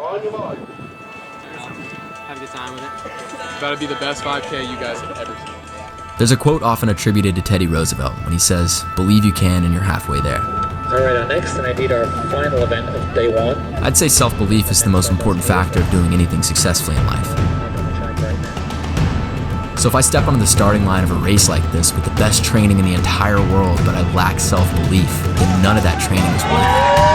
Have a good time with it. It's about to be the best 5K you guys have ever seen. There's a quote often attributed to Teddy Roosevelt when he says, "Believe you can and you're halfway there." Alright, next, and I need our final event of day one. I'd say self-belief is the most important factor of doing anything successfully in life. So if I step onto the starting line of a race like this with the best training in the entire world, but I lack self-belief, then none of that training is worth it.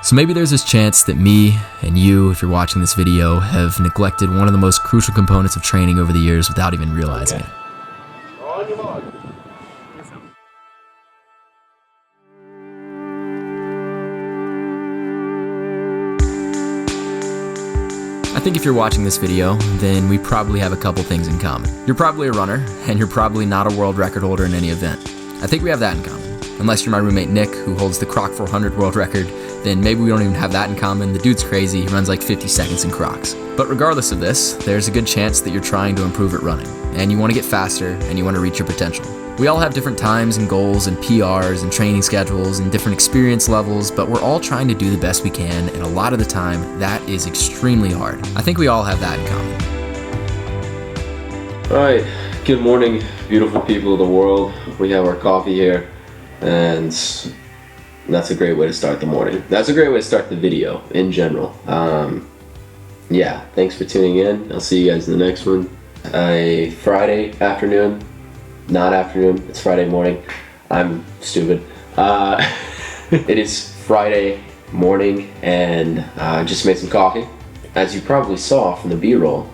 So maybe there's this chance that me and you, if you're watching this video, have neglected one of the most crucial components of training over the years without even realizing it. I think if you're watching this video, then we probably have a couple things in common. You're probably a runner, and you're probably not a world record holder in any event. I think we have that in common. Unless you're my roommate Nick, who holds the Croc 400 world record, then maybe we don't even have that in common. The dude's crazy, he runs like 50 seconds in Crocs. But regardless of this, there's a good chance that you're trying to improve at running, and you want to get faster, and you want to reach your potential. We all have different times and goals and PRs and training schedules and different experience levels, but we're all trying to do the best we can, and a lot of the time, that is extremely hard. I think we all have that in common. Alright, good morning, beautiful people of the world. We have our coffee here, and that's a great way to start the morning. That's a great way to start the video in general. Yeah, thanks for tuning in. I'll see you guys in the next one. Friday afternoon. Not afternoon, it's Friday morning. I'm stupid. It is Friday morning, and I just made some coffee, as you probably saw from the B-roll,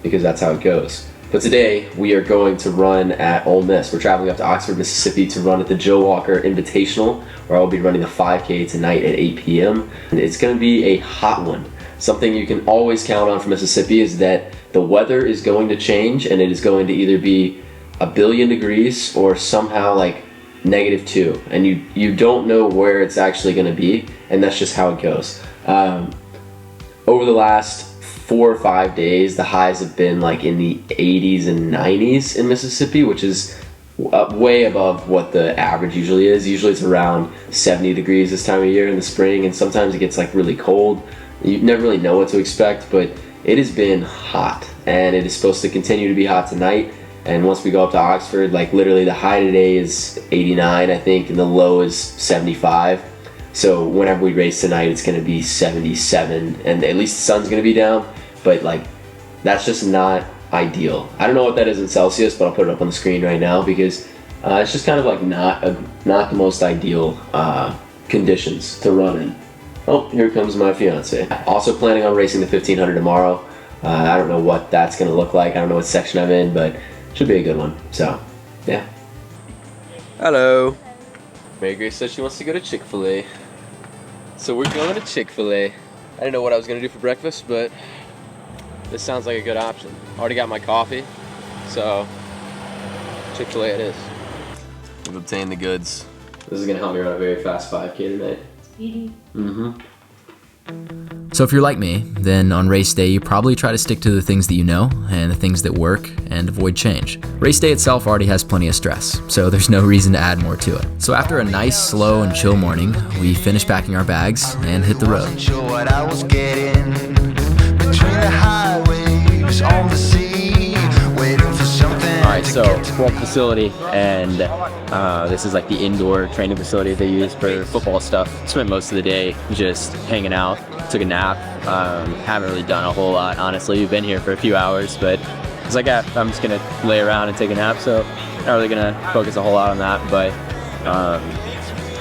because that's how it goes. But today, we are going to run at Ole Miss. We're traveling up to Oxford, Mississippi to run at the Joe Walker Invitational, where I'll be running the 5K tonight at 8 p.m. And it's gonna be a hot one. Something you can always count on from Mississippi is that the weather is going to change, and it is going to either be 1 billion degrees or somehow like -2, and you don't know where it's actually going to be, and that's just how it goes. Over the last 4 or 5 days, the highs have been like in the 80s and 90s in Mississippi, which is way above what the average usually is. Usually it's around 70 degrees this time of year in the spring, and sometimes it gets like really cold. You never really know what to expect, but it has been hot, and it is supposed to continue to be hot tonight. And once we go up to Oxford, like literally the high today is 89, I think, and the low is 75. So whenever we race tonight, it's gonna be 77, and at least the sun's gonna be down, but like, that's just not ideal. I don't know what that is in Celsius, but I'll put it up on the screen right now, because it's just kind of like not the most ideal conditions to run in. Oh, here comes my fiance. Also planning on racing the 1500 tomorrow. I don't know what that's gonna look like. I don't know what section I'm in, but should be a good one. So, yeah. Hello. Mary Grace said she wants to go to Chick-fil-A. So we're going to Chick-fil-A. I didn't know what I was going to do for breakfast, but this sounds like a good option. Already got my coffee, so Chick-fil-A it is. We've obtained the goods. This is going to help me run a very fast 5K tonight. Mm-hmm. So if you're like me, then on race day you probably try to stick to the things that you know and the things that work and avoid change. Race day itself already has plenty of stress, so there's no reason to add more to it. So after a nice, slow, and chill morning, we finish packing our bags and hit the road. Alright, so we're at the facility, and this is like the indoor training facility they use for football stuff. Spent most of the day just hanging out, took a nap. Haven't really done a whole lot, honestly. We've been here for a few hours, but it's like I'm just gonna lay around and take a nap, so not really gonna focus a whole lot on that. But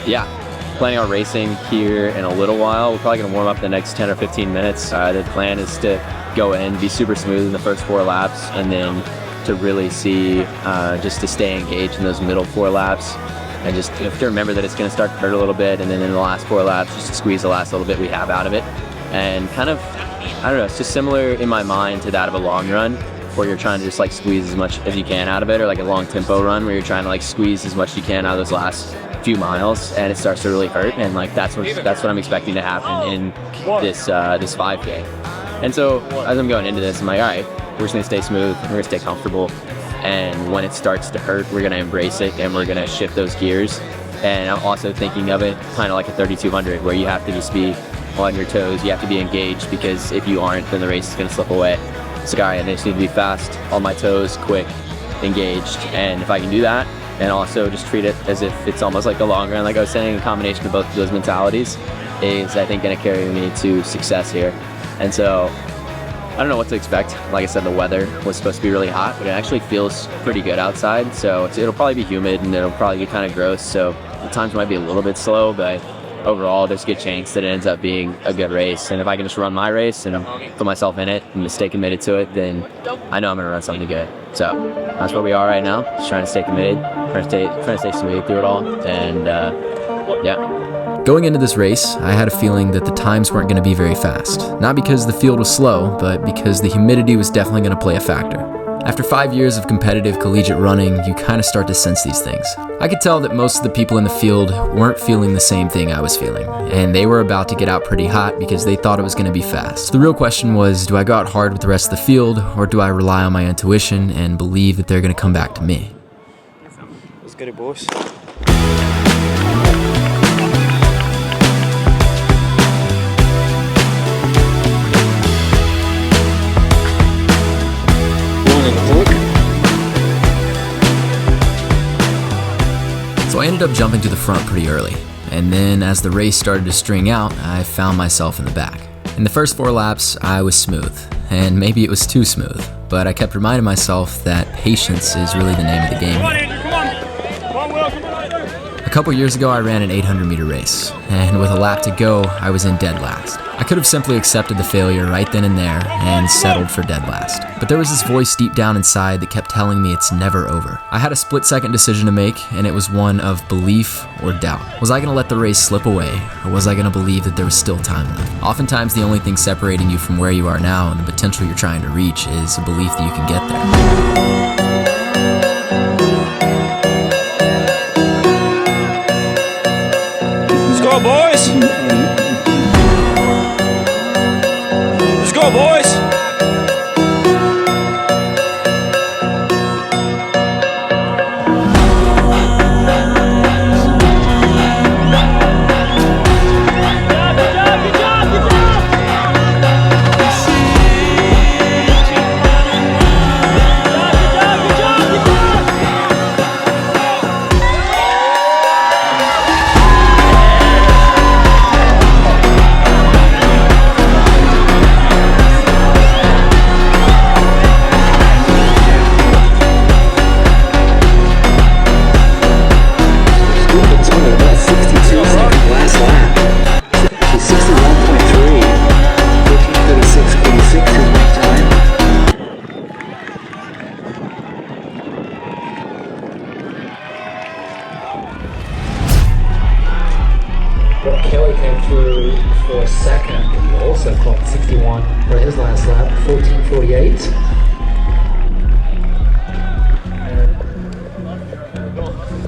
yeah, planning on racing here in a little while. We're probably gonna warm up the next 10 or 15 minutes. The plan is to go in, be super smooth in the first 4 laps, and then to really see, just to stay engaged in those middle 4 laps. And just you have to remember that it's going to start to hurt a little bit, and then in the last 4 laps, just to squeeze the last little bit we have out of it. And kind of, I don't know, it's just similar in my mind to that of a long run, where you're trying to just like squeeze as much as you can out of it, or like a long tempo run where you're trying to like squeeze as much as you can out of those last few miles, and it starts to really hurt. And like that's what I'm expecting to happen in this 5K. And so as I'm going into this, I'm like, all right, we're just gonna stay smooth, we're gonna stay comfortable, and when it starts to hurt, we're gonna embrace it, and we're gonna shift those gears And I'm also thinking of it kind of like a 3200, where you have to just be on your toes, you have to be engaged, because if you aren't, then the race is going to slip away. So I just need to be fast, on my toes, quick, engaged, and if I can do that, and also just treat it as if it's almost like a long run, like I was saying, a combination of both of those mentalities is, I think, going to carry me to success here. And so I don't know what to expect. Like I said, the weather was supposed to be really hot, but it actually feels pretty good outside, so it'll probably be humid and it'll probably get kind of gross, so the times might be a little bit slow, but overall there's a good chance that it ends up being a good race. And if I can just run my race and put myself in it and stay committed to it, then I know I'm going to run something good. So that's where we are right now, just trying to stay committed, trying to stay smooth through it all, and yeah. Going into this race, I had a feeling that the times weren't going to be very fast. Not because the field was slow, but because the humidity was definitely going to play a factor. After 5 years of competitive collegiate running, you kind of start to sense these things. I could tell that most of the people in the field weren't feeling the same thing I was feeling, and they were about to get out pretty hot because they thought it was going to be fast. The real question was, do I go out hard with the rest of the field, or do I rely on my intuition and believe that they're going to come back to me? Let's get it, boys. So I ended up jumping to the front pretty early, and then as the race started to string out, I found myself in the back. In the first 4 laps, I was smooth, and maybe it was too smooth, but I kept reminding myself that patience is really the name of the game. A couple years ago, I ran an 800-meter race, and with a lap to go, I was in dead last. I could have simply accepted the failure right then and there and settled for dead last. But there was this voice deep down inside that kept telling me it's never over. I had a split-second decision to make, and it was one of belief or doubt. Was I going to let the race slip away, or was I going to believe that there was still time left? Oftentimes, the only thing separating you from where you are now and the potential you're trying to reach is a belief that you can get there. Let's go, boys! Let's go, boys! Kelly came through for a second. He also clocked 61 for his last lap, 14:48.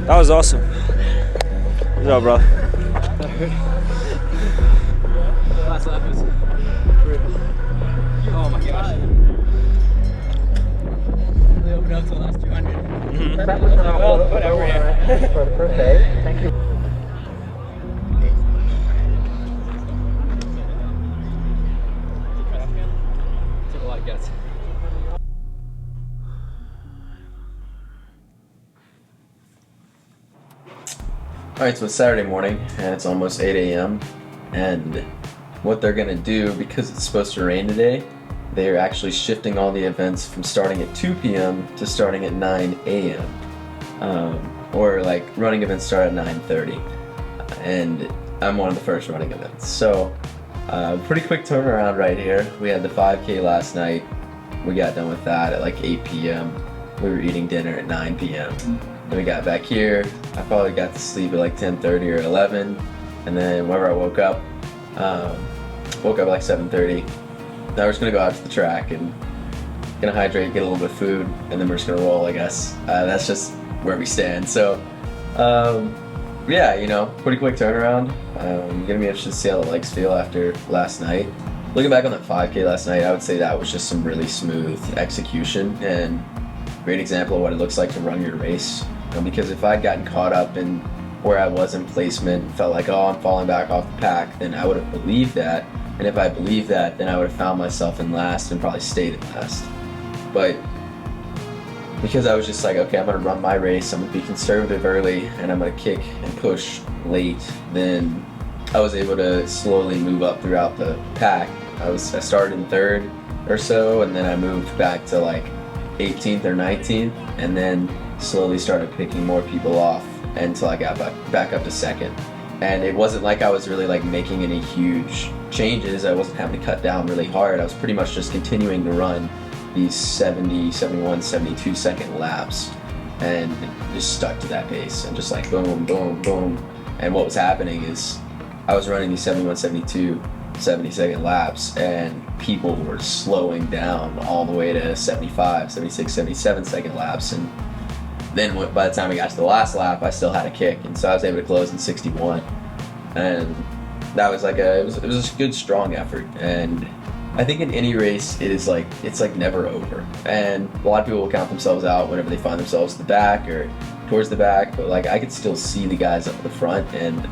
That was awesome. Good job, bro. Last lap was brutal. Oh my gosh. They opened up to the last 200. That was Well, whatever, yeah. Okay, thank you. Took a lot of guts. Alright, so it's Saturday morning and it's almost 8 a.m. and what they're gonna do, because it's supposed to rain today, they're actually shifting all the events from starting at 2 p.m. to starting at 9 a.m. Or like running events start at 9:30, and I'm one of the first running events. So pretty quick turnaround right here. We had the 5K last night. We got done with that at like 8 p.m. We were eating dinner at 9 p.m. Then we got back here. I probably got to sleep at like 10:30 or 11, and then whenever I woke up at like 7:30. Now we're just gonna go out to the track and gonna hydrate, get a little bit of food, and then we're just gonna roll, I guess. That's just where we stand. So, yeah, you know, pretty quick turnaround. Gonna be interested to see how the legs feel after last night. Looking back on that 5K last night, I would say that was just some really smooth execution and great example of what it looks like to run your race. Because if I'd gotten caught up in where I was in placement, felt like, oh, I'm falling back off the pack, then I would have believed that. And if I believed that, then I would have found myself in last and probably stayed in last. But because I was just like, okay, I'm gonna run my race, I'm gonna be conservative early, and I'm gonna kick and push late, then I was able to slowly move up throughout the pack. I started in 3rd or so, and then I moved back to like 18th or 19th, and then slowly started picking more people off until I got back up to 2nd. And it wasn't like I was really like making any huge changes. I wasn't having to cut down really hard. I was pretty much just continuing to run these 70, 71, 72 second laps and just stuck to that pace and just like boom, boom, boom. And what was happening is I was running these 71, 72, 70 second laps and people were slowing down all the way to 75, 76, 77 second laps. And then by the time I got to the last lap, I still had a kick. And so I was able to close in 61. And that was like it was a good, strong effort. And I think in any race, it's like never over. And a lot of people will count themselves out whenever they find themselves at the back or towards the back, but like I could still see the guys up at the front, and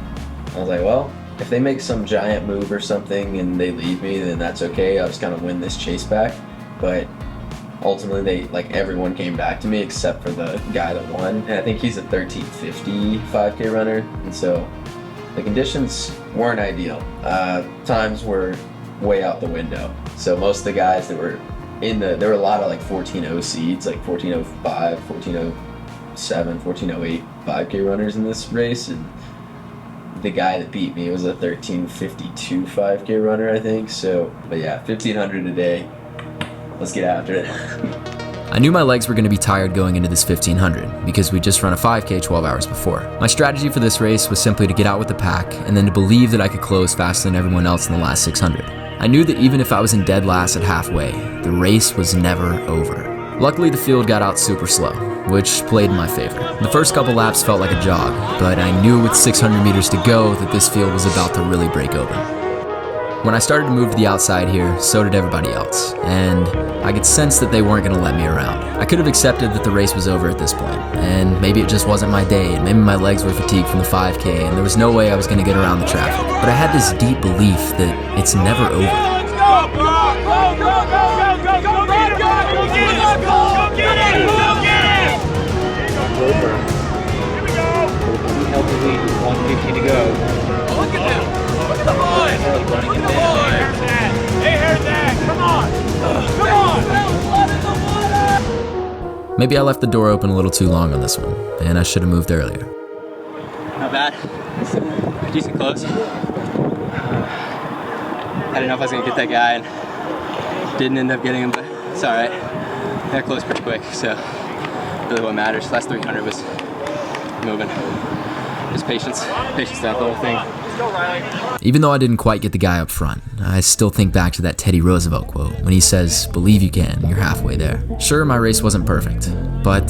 I was like, well, if they make some giant move or something and they leave me, then that's okay. I'll just kind of win this chase back. But ultimately, everyone came back to me except for the guy that won, and I think he's a 13:50 5K runner, and so the conditions weren't ideal. Times were way out the window. So most of the guys that were there were a lot of like 14:0 seeds, like 14:05, 14:07, 14:08 5K runners in this race, and the guy that beat me was a 13:52 5K runner, I think. So, but yeah, 1,500 a day. Let's get after it. I knew my legs were going to be tired going into this 1500 because we'd just run a 5K 12 hours before. My strategy for this race was simply to get out with the pack and then to believe that I could close faster than everyone else in the last 600. I knew that even if I was in dead last at halfway, the race was never over. Luckily, the field got out super slow, which played in my favor. The first couple laps felt like a jog, but I knew with 600 meters to go that this field was about to really break open. When I started to move to the outside here, so did everybody else, and I could sense that they weren't going to let me around. I could have accepted that the race was over at this point, and maybe it just wasn't my day, and maybe my legs were fatigued from the 5K, and there was no way I was going to get around the traffic. But I had this deep belief that it's never over. Let's go! Go, go, go, go, go, go, go, get it! Go get it! Go get it! Go get it! Here we go! Healthy lead with 150 to go. Look at them! Look at the line! Look at the line! They heard that! Come on! Come on! Maybe I left the door open a little too long on this one, and I should have moved earlier. Not bad. Decent close. I didn't know if I was going to get that guy, and didn't end up getting him, but it's alright. Got close pretty quick, so really what matters. Last 300 was moving. Just patience. Patience throughout the whole thing. Even though I didn't quite get the guy up front, I still think back to that Teddy Roosevelt quote when he says, "Believe you can, you're halfway there." Sure, my race wasn't perfect, but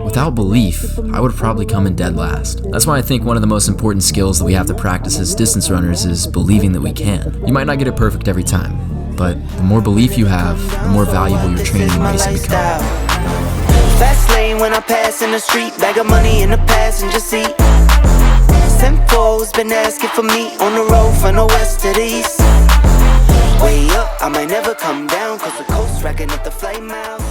without belief, I would have probably come in dead last. That's why I think one of the most important skills that we have to practice as distance runners is believing that we can. You might not get it perfect every time, but the more belief you have, the more valuable your training and racing become. Fast lane when I pass in the street, bag of money in the passenger seat. Simcoe's been asking for me on the road from the west to the east. Way up, I might never come down, cause the coast racking up the flight miles.